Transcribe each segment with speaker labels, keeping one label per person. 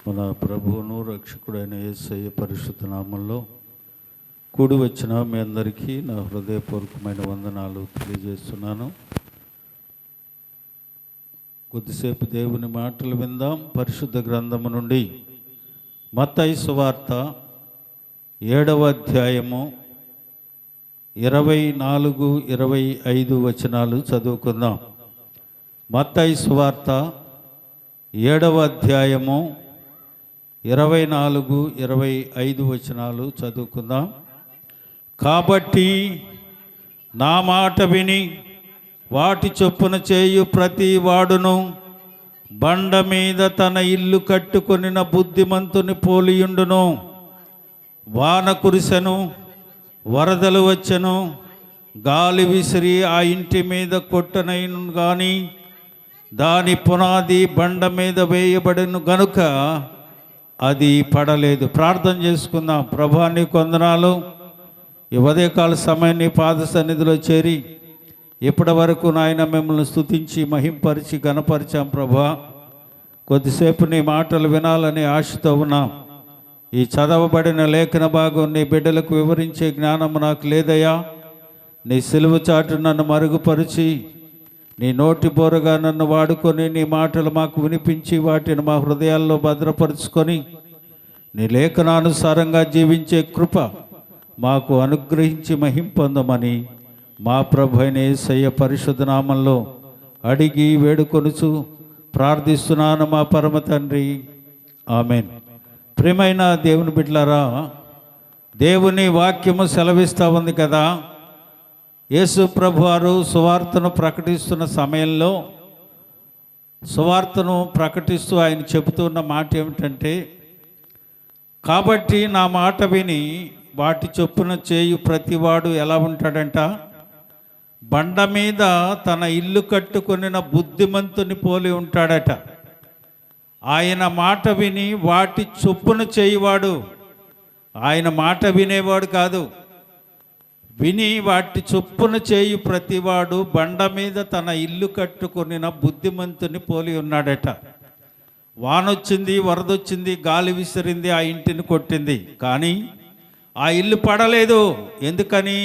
Speaker 1: మన ప్రభువును రక్షకుడైన యేసయ్య పరిశుద్ధ నామంలో కూడి వచ్చిన మీ అందరికీ నా హృదయపూర్వకమైన వందనాలు తెలియజేస్తున్నాను. కొద్దిసేపు దేవుని మాటలు విందాం. పరిశుద్ధ గ్రంథము నుండి మత్తయి సువార్త 7వ అధ్యాయము 24-25 వచనాలు చదువుకుందాం. మత్తయి సువార్త 7వ అధ్యాయము 24-25 వచనాలు చదువుకుందాం. కాబట్టి నా మాట విని వాటి చొప్పున చేయు ప్రతి వాడును బండ మీద తన ఇల్లు కట్టుకొనిన బుద్ధిమంతుని పోలియుండును. వాన కురిసెను, వరదలు వచ్చెను, గాలి విసిరి ఆ ఇంటి మీద కొట్టనైను గాని దాని పునాది బండ మీద వేయబడిన గనుక అది పడలేదు. ప్రార్థన చేసుకుందాం. ప్రభువా నీకు వందనాలు. ఈ ఉదయకాల సమయాన్ని పాద సన్నిధిలో చేరి ఇప్పటి వరకు నాయన మిమ్మల్ని స్తుతించి మహింపరిచి గణపరిచాం. ప్రభువా కొద్దిసేపు నీ మాటలు వినాలని ఆశతో ఉన్నాం. ఈ చదవబడిన లేఖన భాగం నీ బిడ్డలకు వివరించే జ్ఞానం నాకు లేదయ్యా. నీ సిలువ చాటు నన్ను మరుగుపరిచి నీ నోటి బోరగా నన్ను వాడుకొని నీ మాటలు మాకు వినిపించి వాటిని మా హృదయాల్లో భద్రపరుచుకొని నీ లేఖనానుసారంగా జీవించే కృప మాకు అనుగ్రహించి మహింపొందమని మా ప్రభు అయిన యేసయ్య పరిశుద్ధ నామంలో అడిగి వేడుకొనుచు ప్రార్థిస్తున్నాను మా పరమ తండ్రి, ఆమెన్. ప్రియమైన దేవుని బిడ్డలారా, దేవుని వాక్యము సెలవిస్తూ ఉంది కదా. యేసు ప్రభు వారు సువార్తను ప్రకటిస్తున్న సమయంలో సువార్తను ప్రకటిస్తూ ఆయన చెబుతున్న మాట ఏమిటంటే, కాబట్టి నా మాట విని వాటి చొప్పున చేయు ప్రతివాడు ఎలా ఉంటాడంట, బండ మీద తన ఇల్లు కట్టుకొనిన బుద్ధిమంతుని పోలి ఉంటాడట. ఆయన మాట విని వాటి చొప్పున చేయువాడు, ఆయన మాట వినేవాడు కాదు, విని వాటి చొప్పున చేయు ప్రతివాడు బండ మీద తన ఇల్లు కట్టుకొనిన బుద్ధిమంతుని పోలి ఉన్నాడట. వానొచ్చింది, వరదొచ్చింది, గాలి విసిరింది, ఆ ఇంటిని కొట్టింది, కానీ ఆ ఇల్లు పడలేదు. ఎందుకని?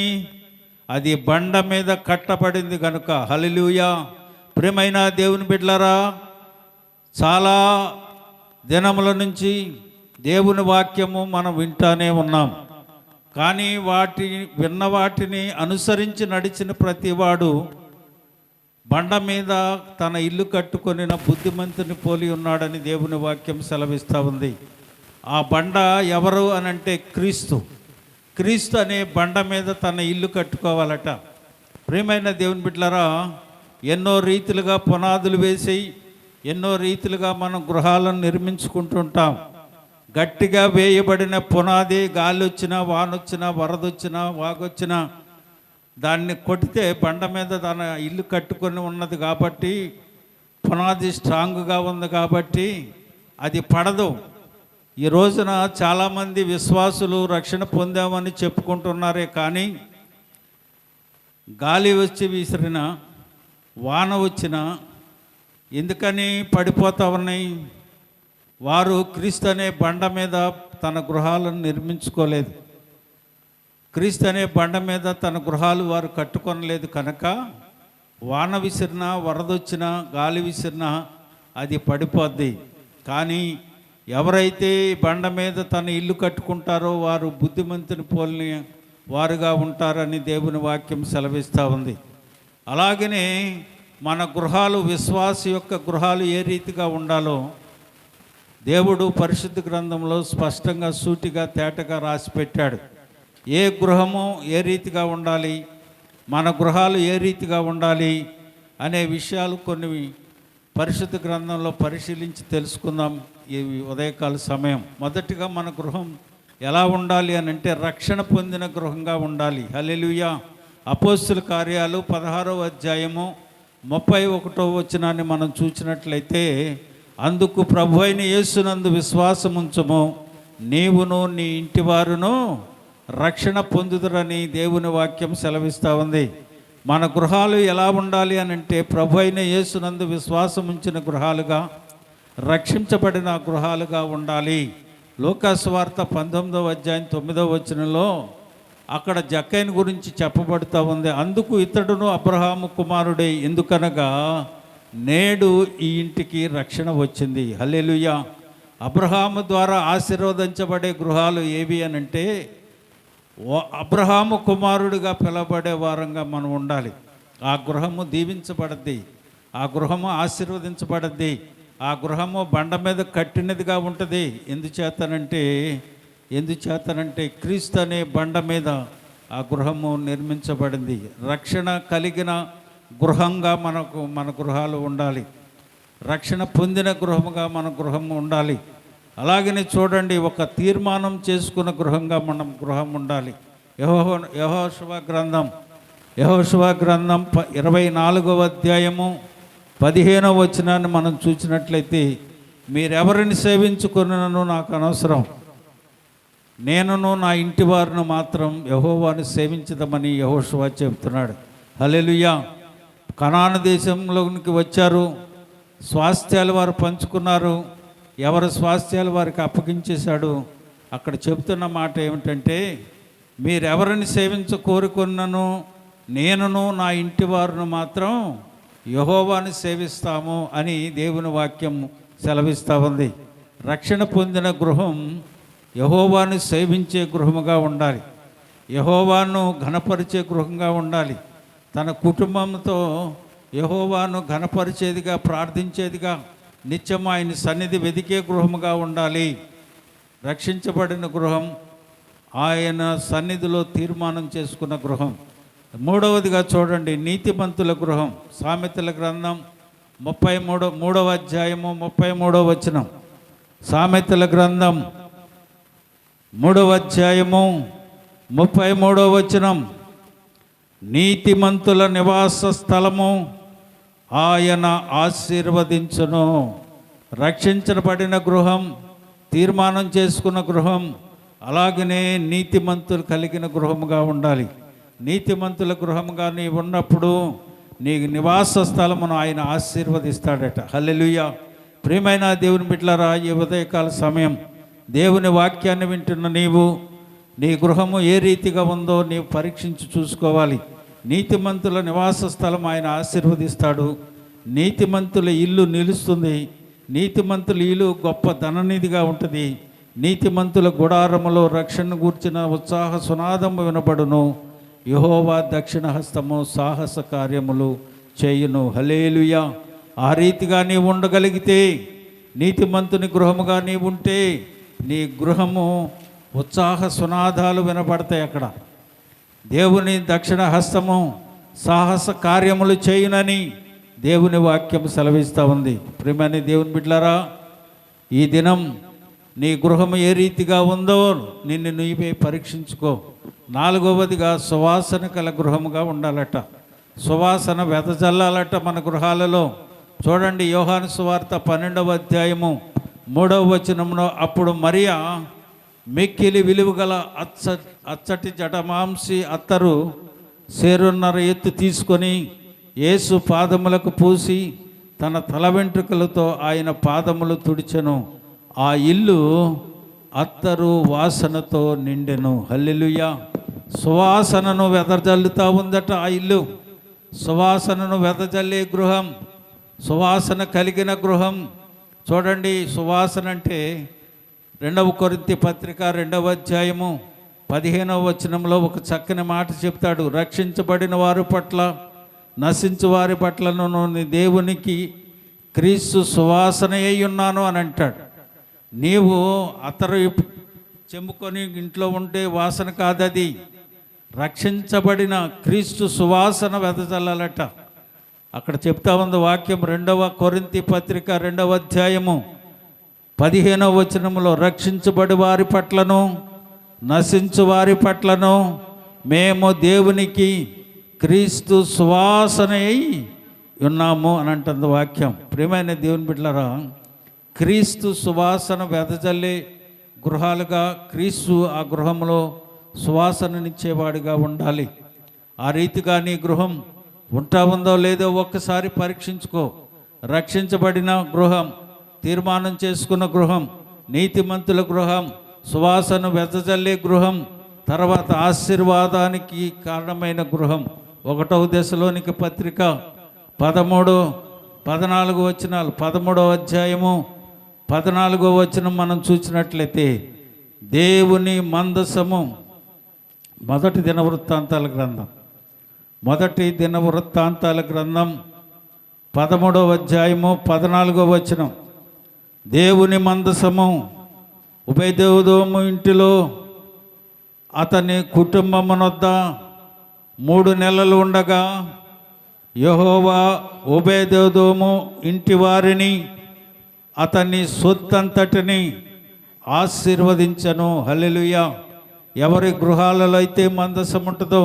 Speaker 1: అది బండ మీద కట్టబడింది కనుక. హల్లెలూయా. ప్రియమైన దేవుని బిడ్డలారా, చాలా దినముల నుంచి దేవుని వాక్యము మనం వింటానే ఉన్నాం. కానీ విన్న వాటిని అనుసరించి నడిచిన ప్రతివాడు బండ మీద తన ఇల్లు కట్టుకొనిన బుద్ధిమంతుని పోలి ఉన్నాడని దేవుని వాక్యం సెలవిస్తూ ఉంది. ఆ బండ ఎవరు అనంటే క్రీస్తు. క్రీస్తు అనే బండ మీద తన ఇల్లు కట్టుకోవాలట. ప్రియమైన దేవుని బిడ్డలారా, ఎన్నో రీతిలుగా పునాదులు వేసి ఎన్నో రీతిలుగా మనం గృహాలను నిర్మించుకుంటుంటాం. గట్టిగా వేయబడిన పునాది గాలి వచ్చినా, వానొచ్చినా, వరదొచ్చినా, వాగొచ్చినా దాన్ని కొట్టితే బండ మీద తన ఇల్లు కట్టుకొని ఉన్నది కాబట్టి, పునాది స్ట్రాంగ్గా ఉంది కాబట్టి అది పడదు. ఈ రోజున చాలామంది విశ్వాసులు రక్షణ పొందామని చెప్పుకుంటున్నారే, కానీ గాలి వచ్చి విసిరిన, వాన వచ్చిన ఎందుకని పడిపోతా ఉన్నాయి? వారు క్రీస్తు అనే బండ మీద తన గృహాలను నిర్మించుకోలేదు. క్రీస్తు అనే బండ మీద తన గృహాలు వారు కట్టుకొనలేదు కనుక వాన విసిరినా, వరదొచ్చినా, గాలి విసిరినా అది పడిపోద్ది. కానీ ఎవరైతే బండ మీద తన ఇల్లు కట్టుకుంటారో వారు బుద్ధిమంతుని పోలిన వారుగా ఉంటారని దేవుని వాక్యం సెలవిస్తూ ఉంది. అలాగనే మన గృహాలు, విశ్వాస యొక్క గృహాలు ఏ రీతిగా ఉండాలో దేవుడు పరిశుద్ధ గ్రంథంలో స్పష్టంగా, సూటిగా, తేటగా రాసి పెట్టాడు. ఏ గృహము ఏ రీతిగా ఉండాలి, మన గృహాలు ఏ రీతిగా ఉండాలి అనే విషయాలు కొన్ని పరిశుద్ధ గ్రంథంలో పరిశీలించి తెలుసుకుందాం ఈ ఉదయకాల సమయం. మొదటిగా మన గృహం ఎలా ఉండాలి అని అంటే రక్షణ పొందిన గృహంగా ఉండాలి. హల్లెలూయా. అపోస్తుల కార్యాలు 16వ అధ్యాయము 31వ వచనాన్ని మనం చూసినట్లయితే, అందుకు ప్రభు అయిన యేసునందు విశ్వాసముంచుము, నీవును నీ ఇంటి వారును రక్షణ పొందుదురని దేవుని వాక్యం సెలవిస్తూ ఉంది. మన గృహాలు ఎలా ఉండాలి అని అంటే ప్రభు అయిన యేసునందు విశ్వాసం ఉంచిన గృహాలుగా, రక్షించబడిన గృహాలుగా ఉండాలి. లూకాసు వార్త 19వ అధ్యాయం 9వ వచనంలో అక్కడ జక్కయ్యను గురించి చెప్పబడుతూ ఉంది. అందుకు ఇతడును అబ్రహాము కుమారుడే, ఎందుకనగా నేడు ఈ ఇంటికి రక్షణ వచ్చింది. హల్లెలూయా. అబ్రహాము ద్వారా ఆశీర్వదించబడే గృహాలు ఏవి అనంటే అబ్రహాము కుమారుడిగా పిలవబడే వారంగా మనం ఉండాలి. ఆ గృహము దీవించబడద్ది, ఆ గృహము ఆశీర్వదించబడద్ది, ఆ గృహము బండ మీద కట్టినదిగా ఉంటుంది. ఎందుచేతనంటే క్రీస్తు అనే బండ మీద ఆ గృహము నిర్మించబడింది. రక్షణ కలిగిన గృహంగా మన గృహాలు ఉండాలి. రక్షణ పొందిన గృహముగా మన గృహం ఉండాలి. అలాగనే చూడండి, ఒక తీర్మానం చేసుకున్న గృహంగా మనం గృహం ఉండాలి. యెహోషువ గ్రంథం 24వ అధ్యాయము 15వ వచనాన్ని మనం చూసినట్లయితే, మీరెవరిని సేవించుకున్నను నాకు అనవసరం, నేనును నా ఇంటి వారిని మాత్రం యెహోవాను సేవించదమని యెహోషువ చెబుతున్నాడు. హల్లెలూయా. కనాను దేశంలోనికి వచ్చారు, స్వాస్థ్యాలు వారు పంచుకున్నారు, ఎవరి స్వాస్థ్యాలు వారికి అప్పగించేశాడు. అక్కడ చెబుతున్న మాట ఏమిటంటే, మీరెవరిని కోరుకున్నను నేనును నా ఇంటి వారిని మాత్రం యెహోవాను సేవిస్తాము అని దేవుని వాక్యం సెలవిస్తూ ఉంది. రక్షణ పొందిన గృహం యెహోవాను సేవించే గృహముగా ఉండాలి. యెహోవాను ఘనపరిచే గృహంగా ఉండాలి. తన కుటుంబంతో యెహోవాను ఘనపరిచేదిగా, ప్రార్థించేదిగా, నిత్యం ఆయన సన్నిధి వెదికే గృహముగా ఉండాలి. రక్షించబడిన గృహం, ఆయన సన్నిధిలో తీర్మానం చేసుకున్న గృహం. మూడవదిగా చూడండి, నీతిమంతుల గృహం. సామెతల గ్రంథం 33వ అధ్యాయము 33వ వచనం. సామెతల గ్రంథం 3వ అధ్యాయము 33వ వచనం. నీతిమంతుల నివాస స్థలము ఆయన ఆశీర్వదించును. రక్షించబడిన గృహం, తీర్మానం చేసుకున్న గృహం, అలాగనే నీతిమంతులు కలిగిన గృహముగా ఉండాలి. నీతిమంతుల గృహముగా నీ ఉన్నప్పుడు నీ నివాస స్థలమును ఆయన ఆశీర్వదిస్తాడట. హల్లెలూయా. ప్రియమైన దేవుని బిడ్డలారా, ఈ ఉదయకాల సమయం దేవుని వాక్యాన్ని వింటున్న నీవు, నీ గృహము ఏ రీతిగా ఉందో నీవు పరీక్షించి చూసుకోవాలి. నీతిమంతుల నివాస స్థలం ఆయన ఆశీర్వదిస్తాడు. నీతిమంతుల ఇల్లు నిలుస్తుంది. నీతిమంతుల ఇల్లు గొప్ప ధననిధిగా ఉంటుంది. నీతిమంతుల గుడారములో రక్షణ గూర్చిన ఉత్సాహ సునాదము వినబడును. యెహోవా దక్షిణ హస్తము సాహస కార్యములు చేయును. హల్లెలూయా. ఆ రీతిగా నీవు ఉండగలిగితే, నీతిమంతుని గృహముగా నీవు ఉంటే, నీ గృహము ఉత్సాహ సునాదాలు వినబడతాయి. అక్కడ దేవుని దక్షిణ హస్తము సాహస కార్యములు చేయునని దేవుని వాక్యం సెలవిస్తూ ఉంది. ప్రియమైన దేవుని బిడ్డలారా, ఈ దినం నీ గృహము ఏ రీతిగా ఉందో నిన్ను నీవే పరీక్షించుకో. 4వదిగా సువాసన కల గృహముగా ఉండాలట. సువాసన వెదజల్లాలట మన గృహాలలో. చూడండి, యోహాను సువార్త 12వ అధ్యాయము 3వ వచనంలో, అప్పుడు మరియా మిక్కిలి విలువగల అచ్చటి జటమాంసి అత్తరు సేరున్నర ఎత్తు తీసుకొని యేసు పాదములకు పూసి తన తల వెంట్రుకలతో ఆయన పాదములు తుడిచెను. ఆ ఇల్లు అత్తరు వాసనతో నిండెను. హల్లెలూయా. సువాసనను వెదజల్లుతూ ఉందట ఆ ఇల్లు. సువాసనను వెదజల్లే గృహం, సువాసన కలిగిన గృహం. చూడండి, సువాసన అంటే 2వ కొరింథీ పత్రిక 2వ అధ్యాయము 15వ వచనంలో ఒక చక్కని మాట చెప్తాడు. రక్షించబడిన వారి పట్ల, నశించు వారి పట్లను దేవునికి క్రీస్తు సువాసన అయి ఉన్నాను అని అంటాడు. నీవు అతరు చెమ్ముకొని ఇంట్లో ఉంటే వాసన కాదది. రక్షించబడిన క్రీస్తు సువాసన వెదజల్లాలట. అక్కడ చెప్తా ఉంది వాక్యం. 2వ కొరింథీ పత్రిక 2వ అధ్యాయము 15వ వచనంలో, రక్షించబడి వారి పట్లను, నశించు వారి పట్లను మేము దేవునికి క్రీస్తు సువాసన అయి ఉన్నాము అని అంటుంది వాక్యం. ప్రియమైన దేవుని బిడ్డలారా, క్రీస్తు సువాసన వెదజల్లే గృహాలుగా, క్రీస్తు ఆ గృహంలో సువాసననిచ్చేవాడిగా ఉండాలి. ఆ రీతిగా నీ గృహం ఉంటా ఉందో లేదో ఒక్కసారి పరీక్షించుకో. రక్షించబడిన గృహం, తీర్మానం చేసుకున్న గృహం, నీతిమంతుల గృహం, సువాసన వెదజల్లే గృహం, తర్వాత ఆశీర్వాదానికి కారణమైన గృహం. 1వ దశలోనికి పత్రిక 13-14 వచనాలు, 13వ అధ్యాయము 14వ వచనం మనం చూసినట్లయితే, దేవుని మందసము, మొదటి దినవృత్తాంతాల గ్రంథం 13వ అధ్యాయము 14వ వచనం. దేవుని మందసము ఉబేదెదోము ఇంటిలో అతని కుటుంబమునొద్ద 3 నెలలు ఉండగా యెహోవా ఓబేదెదోము ఇంటి వారిని అతని సొత్తంతటిని ఆశీర్వదించను. హల్లెలూయా. ఎవరి గృహాలలో అయితే మందసం ఉంటుందో,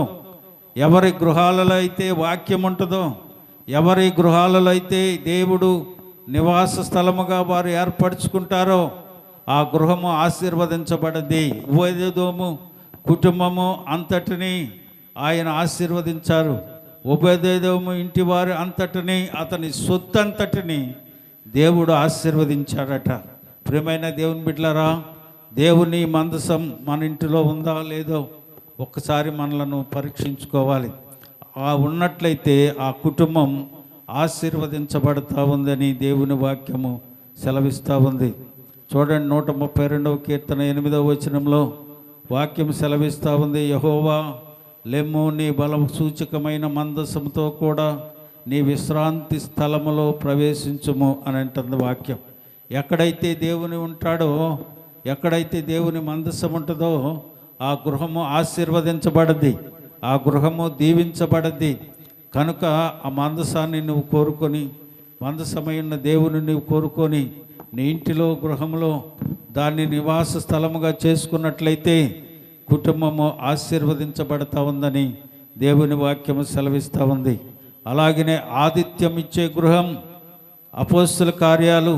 Speaker 1: ఎవరి గృహాలలో అయితే వాక్యం ఉంటుందో, ఎవరి గృహాలలో అయితే దేవుడు నివాస స్థలముగా వారు ఏర్పరచుకుంటారో ఆ గృహము ఆశీర్వదించబడింది. ఓబేదెదోము కుటుంబము అంతటిని ఆయన ఆశీర్వదించారు. ఓబేదెదోము ఇంటి వారి అంతటిని, అతని సొత్తంతటిని దేవుడు ఆశీర్వదించాడట. ప్రియమైన దేవుని బిడ్డలారా, దేవుని మందసం మన ఇంటిలో ఉందా లేదో ఒక్కసారి మనలను పరీక్షించుకోవాలి. ఉన్నట్లయితే ఆ కుటుంబం ఆశీర్వదించబడతా ఉందని దేవుని వాక్యము సెలవిస్తూ ఉంది. చూడండి, 132వ కీర్తన 8వ వచనంలో వాక్యం సెలవిస్తూ ఉంది, యెహోవా లెమ్ము, నీ బల సూచకమైన మందసంతో కూడా నీ విశ్రాంతి స్థలములో ప్రవేశించుము అని అంటుంది వాక్యం. ఎక్కడైతే దేవుని ఉంటాడో, ఎక్కడైతే దేవుని మందసం ఉంటుందో ఆ గృహము ఆశీర్వదించబడద్ది, ఆ గృహము దీవించబడద్ది. కనుక ఆ మందసాన్ని నువ్వు కోరుకొని, మందసమైన దేవుని నువ్వు కోరుకొని నీ ఇంటిలో గృహంలో దాన్ని నివాస స్థలముగా చేసుకున్నట్లయితే కుటుంబము ఆశీర్వదించబడతా ఉందని దేవుని వాక్యము సెలవిస్తూ ఉంది. అలాగనే ఆతిథ్యం ఇచ్చే గృహం, అపోస్తుల కార్యాలు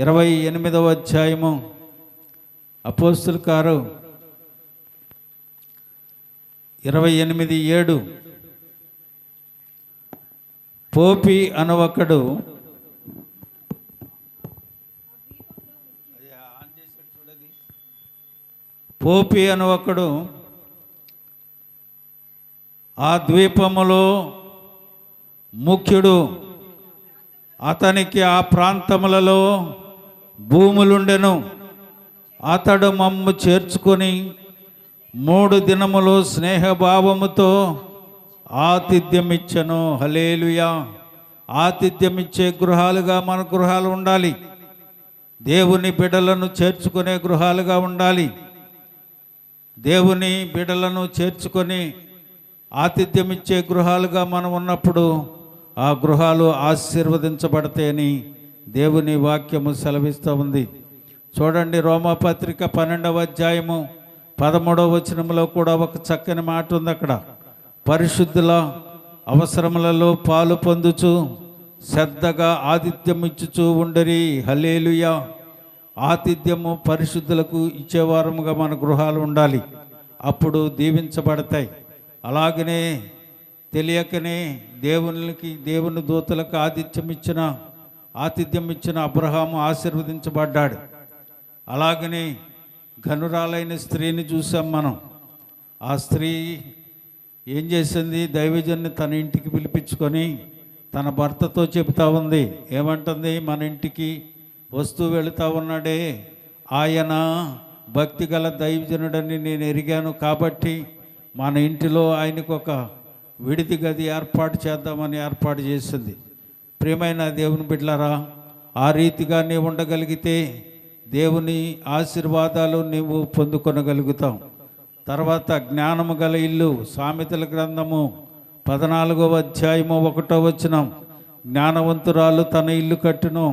Speaker 1: 28వ అధ్యాయము, అపోస్తుల కారు 28:7, పోపి అనొకడు ఆ ద్వీపములో ముఖ్యుడు, అతనికి ఆ ప్రాంతములలో భూములుండెను. అతడు మమ్ము చేర్చుకొని 3 దినములు స్నేహభావముతో ఆతిథ్యమిచ్చను. హల్లెలూయా. ఆతిథ్యమిచ్చే గృహాలుగా మన గృహాలు ఉండాలి. దేవుని బిడ్డలను చేర్చుకునే గృహాలుగా ఉండాలి. దేవుని బిడ్డలను చేర్చుకొని ఆతిథ్యమిచ్చే గృహాలుగా మనం ఉన్నప్పుడు ఆ గృహాలు ఆశీర్వదించబడతాయని దేవుని వాక్యము సెలవిస్తూ ఉంది. చూడండి, రోమాపత్రిక 12వ అధ్యాయము 13వ వచనంలో కూడా ఒక చక్కని మాట ఉంది. అక్కడ పరిశుద్ధుల అవసరములలో పాలు పొందుచు శ్రద్ధగా ఆతిథ్యం ఇచ్చుచూ ఉండరి. హల్లెలూయా. ఆతిథ్యము పరిశుద్ధులకు ఇచ్చేవారముగా మన గృహాలు ఉండాలి. అప్పుడు దీవించబడతాయి. అలాగనే తెలియకనే దేవుని దూతలకు ఆతిథ్యం ఇచ్చిన అబ్రహాము ఆశీర్వదించబడ్డాడు. అలాగనే ఘనురాలైన స్త్రీని చూసాం మనం. ఆ స్త్రీ ఏం చేసింది? దైవజన్ని తన ఇంటికి పిలిపించుకొని తన భర్తతో చెబుతా ఉంది. ఏమంటుంది? మన ఇంటికి వస్తూ వెళుతూ ఉన్నాడే, ఆయన భక్తి గల దైవజనుడని నేను ఎరిగాను. కాబట్టి మన ఇంటిలో ఆయనకు ఒక విడిది గది ఏర్పాటు చేద్దామని ఏర్పాటు చేసింది. ప్రియమైన దేవుని బిడ్డలారా, ఆ రీతిగా నీవు ఉండగలిగితే దేవుని ఆశీర్వాదాలు నీవు పొందుకొనగలుగుతావు. తర్వాత జ్ఞానము గల ఇల్లు, సామెతల గ్రంథము 14వ అధ్యాయము 1వ వచనం, జ్ఞానవంతురాలు తన ఇల్లు కట్టును,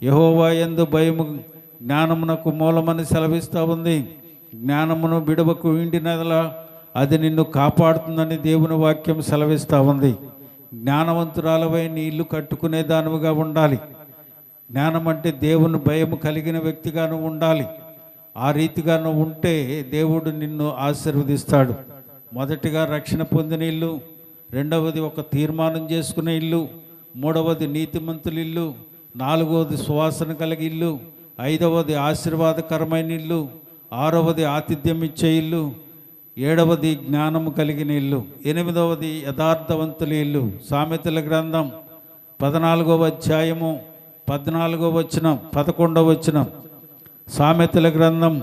Speaker 1: యెహోవా యందు భయము జ్ఞానమునకు మూలమని సెలవిస్తూ ఉంది. జ్ఞానమును విడవకు ఇండినలా అది నిన్ను కాపాడుతుందని దేవుని వాక్యం సెలవిస్తూ ఉంది. జ్ఞానవంతురాలవై నీ ఇల్లు కట్టుకునే దానివిగా ఉండాలి. జ్ఞానం అంటే దేవుని భయం కలిగిన వ్యక్తిగా నువ్వు ఉండాలి. ఆ రీతిగా నువ్వు ఉంటే దేవుడు నిన్ను ఆశీర్వదిస్తాడు. మొదటిగా రక్షణ పొందిన ఇల్లు, రెండవది ఒక తీర్మానం చేసుకునే ఇల్లు, మూడవది నీతిమంతుల ఇల్లు, నాలుగవది సువాసన కలిగి ఇల్లు, ఐదవది ఆశీర్వాదకరమైన ఇల్లు, ఆరవది ఆతిథ్యం ఇచ్చే ఇల్లు, ఏడవది జ్ఞానము కలిగిన ఇల్లు, ఎనిమిదవది యథార్థవంతుల ఇల్లు. సామెతల గ్రంథం 14వ అధ్యాయము 14వ వచనం 11వ వచనం. సామెతల గ్రంథం,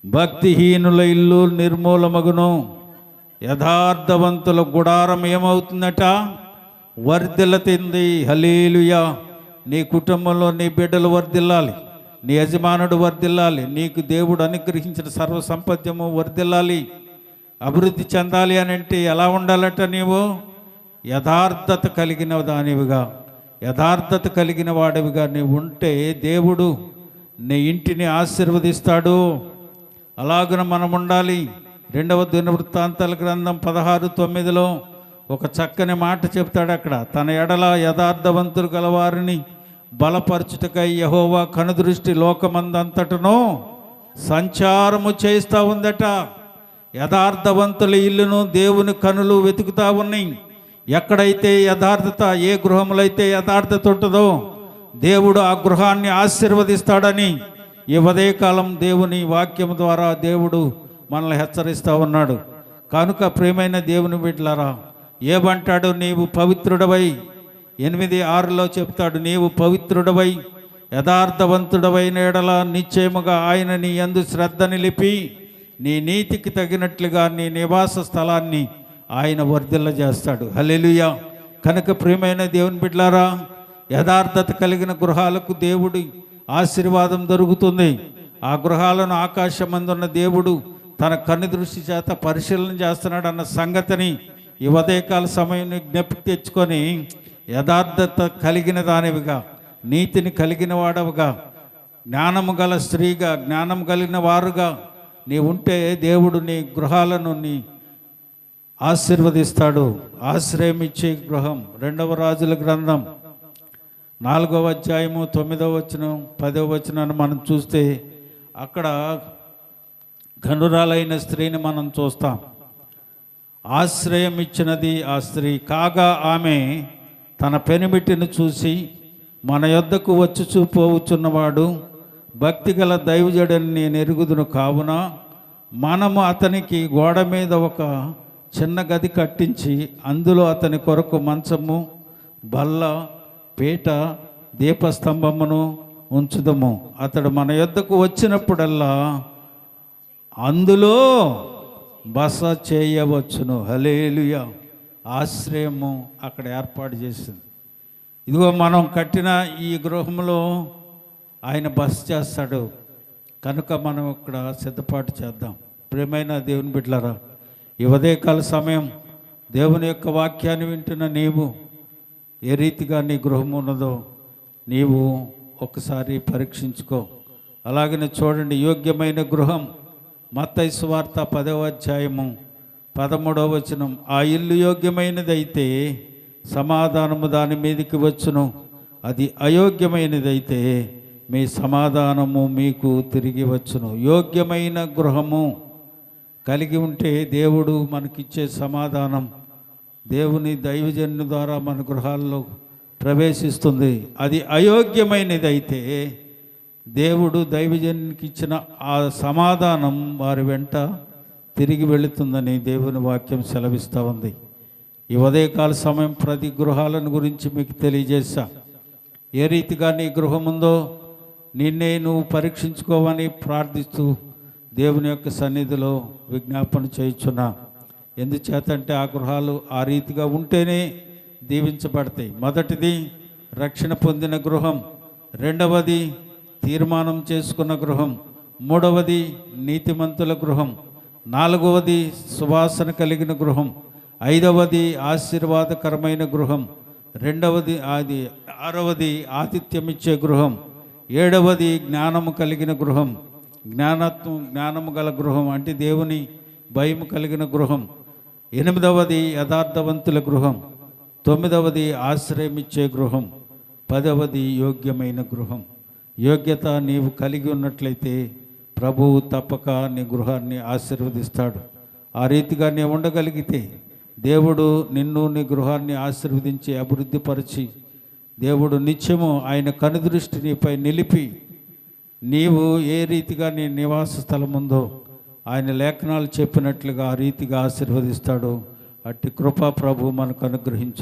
Speaker 1: భక్తిహీనుల ఇల్లు నిర్మూలమగును, యథార్థవంతుల గుడారం ఏమవుతుందట? వర్ధిల్లుతుంది. హల్లెలూయా. నీ కుటుంబంలో నీ బిడ్డలు వర్ధిల్లాలి, నీ యజమానుడు వర్ధిల్లాలి, నీకు దేవుడు అనుగ్రహించిన సర్వ సంపద్యము వర్ధిల్లాలి, అభివృద్ధి చెందాలి అని అంటే ఎలా ఉండాలట? నీవు యథార్థత కలిగిన దానివిగా, యథార్థత కలిగిన వాడివిగా నీవు ఉంటే దేవుడు నీ ఇంటిని ఆశీర్వదిస్తాడు. అలాగున మనం ఉండాలి. 2వ దినవృత్తాంతాల గ్రంథం 16:9 ఒక చక్కని మాట చెప్తాడు అక్కడ. తన ఎడల యథార్థవంతులు గలవారిని బలపరచుటకై యెహోవా కనుదృష్టి లోకమందంతటను సంచారము చేస్తూ ఉందట. యథార్థవంతుల ఇల్లును దేవుని కనులు వెతుకుతా ఉన్నాయి. ఎక్కడైతే యథార్థత, ఏ గృహంలో అయితే యథార్థత ఉంటుందో దేవుడు ఆ గృహాన్ని ఆశీర్వదిస్తాడని ఈ ఉదయకాలం దేవుని వాక్యం ద్వారా దేవుడు మనల్ని హెచ్చరిస్తూ ఉన్నాడు. కనుక ప్రియమైన దేవుని బిడ్డలారా, ఏమంటాడు? నీవు పవిత్రుడవై, 8:6 చెప్తాడు, నీవు పవిత్రుడవై యథార్థవంతుడవైన ఎడల నిశ్చయముగా ఆయన నీ యందు శ్రద్ధ నిలిపి నీ నీతికి తగినట్లుగా నీ నివాస స్థలాన్ని ఆయన వర్ధిల్ల చేస్తాడు. హల్లెలూయా. కనుక ప్రియమైన దేవుని బిడ్డలారా, యథార్థత కలిగిన గృహాలకు దేవుడి ఆశీర్వాదం దొరుకుతుంది. ఆ గృహాలను ఆకాశమందున్న దేవుడు తన కన్నుదృష్టి చేత పరిశీలన చేస్తున్నాడు అన్న సంగతిని ఈ ఉదయకాల సమయం జ్ఞప్తి తెచ్చుకొని, యథార్థత కలిగిన దానివిగా, నీతిని కలిగిన వాడవుగా, జ్ఞానము గల స్త్రీగా, జ్ఞానం కలిగిన వారుగా నీ ఉంటే దేవుడు నీ గృహాలను నీ ఆశీర్వదిస్తాడు. ఆశ్రయం ఇచ్చే గృహం. 2వ రాజుల గ్రంథం 4వ అధ్యాయము 9వ వచనం 10వ వచనాన్ని మనం చూస్తే అక్కడ ఘనురాలైన స్త్రీని మనం చూస్తాం. ఆశ్రయం ఇచ్చినది ఆ స్త్రీ కాగా, ఆమె తన పెనిమిటిని చూసి, మన యొద్దకు వచ్చి పోవుచున్నవాడు భక్తిగల దైవజుడని నేను ఎరుగుదును, కావున మనము అతనికి గోడ మీద ఒక చిన్న గది కట్టించి అందులో అతని కొరకు మంచము, బల్ల, పీట, దీపస్తంభమును ఉంచుదము. అతడు మన యొద్దకు వచ్చినప్పుడల్లా అందులో బస చేయవచ్చును. హల్లెలూయా. ఆశ్రయము అక్కడ ఏర్పాటు చేసింది. ఇదిగో మనం కట్టిన ఈ గృహంలో ఆయన బస చేస్తాడు. కనుక మనం ఇక్కడ సిద్ధపాటు చేద్దాం. ప్రియమైన దేవుని బిడ్డలారా, ఈ ఉదయకాల సమయం దేవుని యొక్క వాక్యాన్ని వింటున్న నీవు ఏ రీతిగా నీ గృహం ఉన్నదో నీవు ఒకసారి పరీక్షించుకో. అలాగనే చూడండి, యోగ్యమైన గృహం. మత్తయి సువార్త 10వ అధ్యాయము 13వ వచనం. ఆ ఇల్లు యోగ్యమైనదైతే సమాధానము దాని మీదకి వచ్చును, అది అయోగ్యమైనదైతే మీ సమాధానము మీకు తిరిగి వచ్చును. యోగ్యమైన గృహము కలిగి ఉంటే దేవుడు మనకిచ్చే సమాధానం దేవుని దైవజన్య ద్వారా మన గృహాల్లో ప్రవేశిస్తుంది. అది అయోగ్యమైనదైతే దేవుడు దైవజనునికి ఇచ్చిన ఆ సమాధానం వారి వెంట తిరిగి వెళుతుందని దేవుని వాక్యం సెలవిస్తూ ఉంది. ఈ ఉదయకాల సమయం ప్రతి గృహాలను గురించి మీకు తెలియజేశా. ఏ రీతిగా నీ గృహం ఉందో నిన్నే నువ్వు పరీక్షించుకోవని ప్రార్థిస్తూ దేవుని యొక్క సన్నిధిలో విజ్ఞాపన చేయుచున్నా. ఎందుచేతంటే ఆ గృహాలు ఆ రీతిగా ఉంటేనే దీవించబడతాయి. మొదటిది రక్షణ పొందిన గృహం, రెండవది తీర్మానం చేసుకున్న గృహం, మూడవది నీతిమంతుల గృహం, నాలుగవది సువాసన కలిగిన గృహం, ఐదవది ఆశీర్వాదకరమైన గృహం, ఆరవది ఆతిథ్యమిచ్చే గృహం, ఏడవది జ్ఞానము కలిగిన గృహం, జ్ఞానము గల గృహం అంటే దేవుని భయము కలిగిన గృహం, ఎనిమిదవది యథార్థవంతుల గృహం, తొమ్మిదవది ఆశ్రయమిచ్చే గృహం, పదవది యోగ్యమైన గృహం. యోగ్యత నీవు కలిగి ఉన్నట్లయితే ప్రభువు తప్పక నీ గృహాన్ని ఆశీర్వదిస్తాడు. ఆ రీతిగా నీవు ఉండగలిగితే దేవుడు నిన్ను నీ గృహాన్ని ఆశీర్వదించి అభివృద్ధిపరిచి దేవుడు నిత్యము ఆయన కనుదృష్టి నీపై నిలిపి నీవు ఏ రీతిగా నీ నివాస స్థలం ఉందో ఆయన లేఖనాలు చెప్పినట్లుగా ఆ రీతిగా ఆశీర్వదిస్తాడు. అట్టి కృపా ప్రభు మనకు అనుగ్రహించు.